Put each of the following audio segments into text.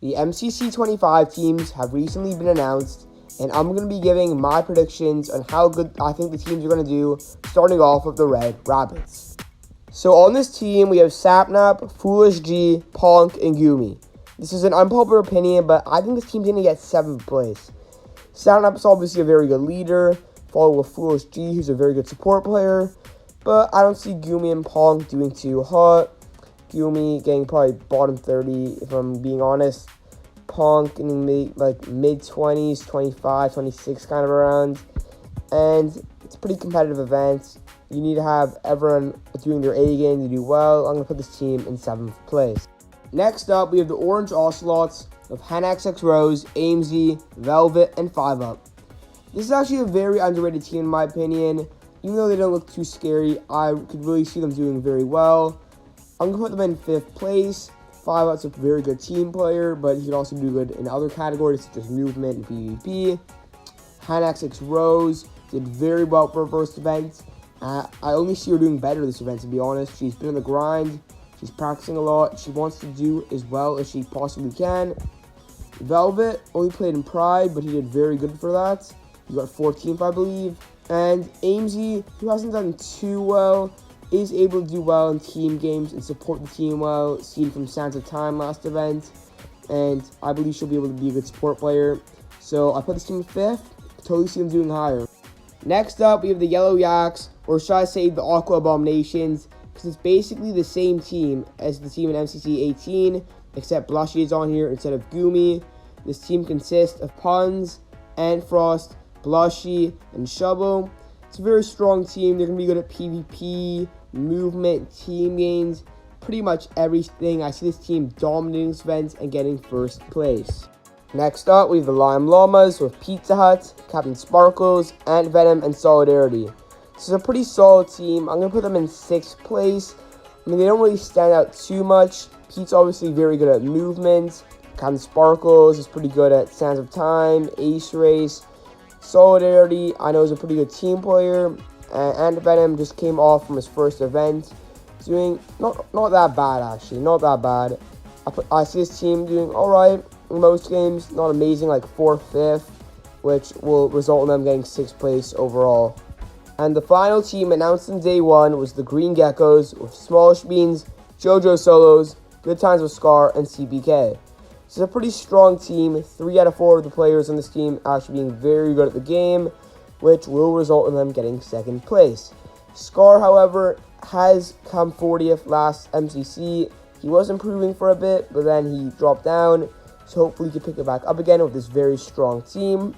The MCC 25 teams have recently been announced, and I'm going to be giving my predictions on how good I think the teams are going to do, starting off with the Red Rabbits. So on this team, we have Sapnap, Foolish G, Ponk, and Gumi. This is an unpopular opinion, but I think this team's going to get 7th place. Sapnap is obviously a very good leader, followed with Foolish G, who's a very good support player, but I don't see Gumi and Ponk doing too hot. Gumi getting probably bottom 30, if I'm being honest. Ponk in mid-20s, 25, 26 kind of around. And it's a pretty competitive event. You need to have everyone doing their A game to do well. I'm going to put this team in 7th place. Next up, we have the Orange Ocelots of HenXX Rose, AMZ, Velvet, and 5UP. This is actually a very underrated team in my opinion. Even though they don't look too scary, I could really see them doing very well. I'm going to put them in 5th place. 5UP's a very good team player, but he could also do good in other categories such as movement and PvP. HenXX Rose did very well for her first event. I only see her doing better this event, to be honest. She's been on the grind. She's practicing a lot. She wants to do as well as she possibly can. Velvet only played in Pride, but he did very good for that. He got 14th, I believe. And AMZ, who hasn't done too well, is able to do well in team games and support the team well, seen from Sands of Time last event. And I believe she'll be able to be a good support player. So I put this team in 5th. Totally see them doing higher. Next up, we have the Yellow Yaks, or should I say the Aqua Abominations, because it's basically the same team as the team in MCC 18, except Blushy is on here instead of Gumi. This team consists of Puns, Antfrost, Blushy, and Shovel. It's a very strong team. They're going to be good at PvP, movement, team games, pretty much everything. I see this team dominating this event and getting 1st place. Next up, we have the Llamas with Pizza Hut, Captain Sparkles, Ant Venom, and Solidarity. This is a pretty solid team. I'm going to put them in 6th place. I mean, they don't really stand out too much. Pete's obviously very good at movement. Captain Sparkles is pretty good at Sands of Time, Ace Race. Solidarity, I know, is a pretty good team player. And Venom just came off from his first event. Doing not that bad, actually. Not that bad. I see his team doing alright in most games. Not amazing, like 4th, 5th, which will result in them getting 6th place overall. And the final team announced in day 1 was the Green Geckos with Smallish Beans, JoJo Solos, Good Times with Scar, and CPK. This is a pretty strong team. 3 out of 4 of the players on this team actually being very good at the game, which will result in them getting 2nd place. Scar, however, has come 40th last MCC. He was improving for a bit, but then he dropped down, so hopefully he can pick it back up again with this very strong team.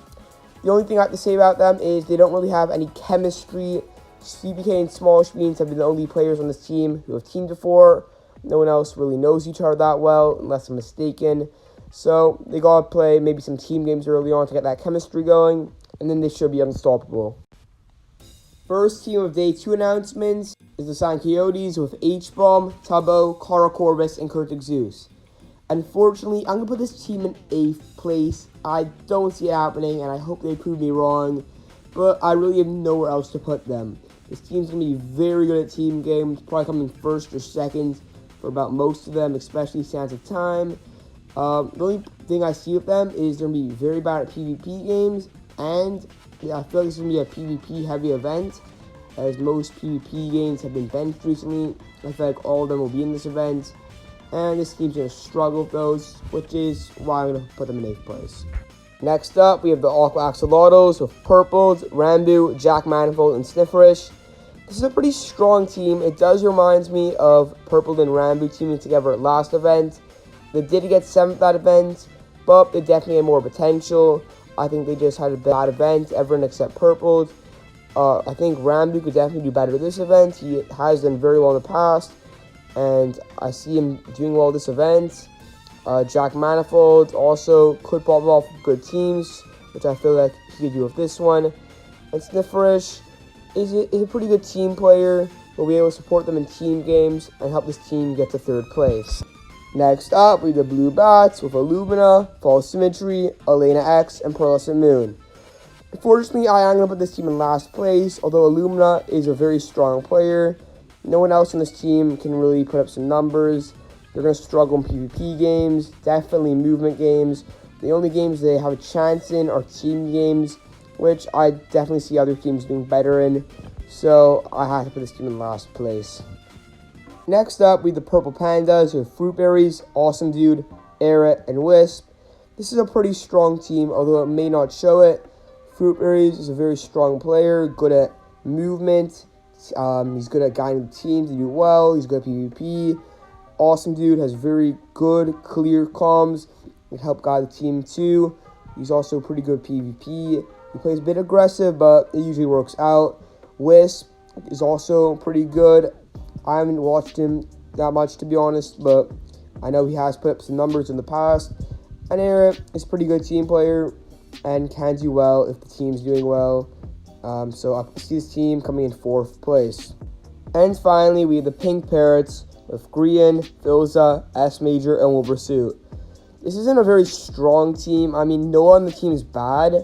The only thing I have to say about them is they don't really have any chemistry. CPK and Smallish Beans have been the only players on this team who have teamed before. No one else really knows each other that well, unless I'm mistaken. So they gotta play maybe some team games early on to get that chemistry going, and then they should be unstoppable. First team of day 2 announcements is the San Coyotes with H-Bomb, Tubbo, Cara Corvus, and Kurtic Zeus. Unfortunately, I'm gonna put this team in 8th place. I don't see it happening, and I hope they prove me wrong, but I really have nowhere else to put them. This team's gonna be very good at team games, probably coming 1st or 2nd for about most of them, especially Sands of Time. The only thing I see with them is they're going to be very bad at PvP games, and I feel like it's going to be a PvP heavy event, as most PvP games have been benched recently. I feel like all of them will be in this event, and this team's going to struggle with those, which is why I'm going to put them in 8th place. Next up, we have the aqua axolotls with Purpled, Rambu, Jack Manifold, and Snifferish. This is a pretty strong team. It does remind me of Purpled and Rambu teaming together at last event. They did get 7th that event, but they definitely had more potential. I think they just had a bad event, everyone except Purpled. I think Rambu could definitely do better this event. He has done very well in the past, and I see him doing well this event. Jack Manifold also could pop off good teams, which I feel like he could do with this one. And Snifferish is a pretty good team player. We'll be able to support them in team games and help this team get to 3rd place. Next up, we have the Blue Bats with Illumina, False Symmetry, Elena X, and Pearlescent Moon. Unfortunately, I am going to put this team in last place, although Illumina is a very strong player. No one else on this team can really put up some numbers. They're going to struggle in PvP games, definitely movement games. The only games they have a chance in are team games, which I definitely see other teams doing better in. So I have to put this team in last place. Next up, we have the Purple Pandas with Fruit Berries, Awesome Dude, Aerith, and Wisp. This is a pretty strong team, although it may not show it. Fruit Berries is a very strong player, good at movement. He's good at guiding the team to do well. He's good at PvP. Awesome Dude has very good, clear comms. He can help guide the team too. He's also pretty good at PvP. He plays a bit aggressive, but it usually works out. Wisp is also pretty good. I haven't watched him that much, to be honest, but I know he has put up some numbers in the past. And Aerith is a pretty good team player and can do well if the team's doing well. So I see this team coming in 4th place. And finally, we have the Pink Parrots with Grian, Philza, S Major, and Wilbursuit. This isn't a very strong team. I mean, no one on the team is bad,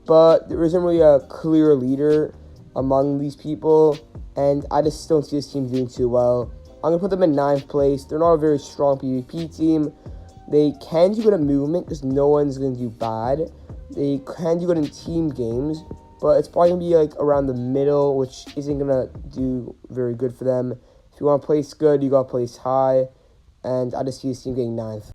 but there isn't really a clear leader among these people, and I just don't see this team doing too well. I'm going to put them in 9th place. They're not a very strong PvP team. They can do good at movement because no one's going to do bad. They can do good in team games, but it's probably going to be like around the middle, which isn't going to do very good for them. If you want to place good, you got to place high, and I just see this team getting 9th.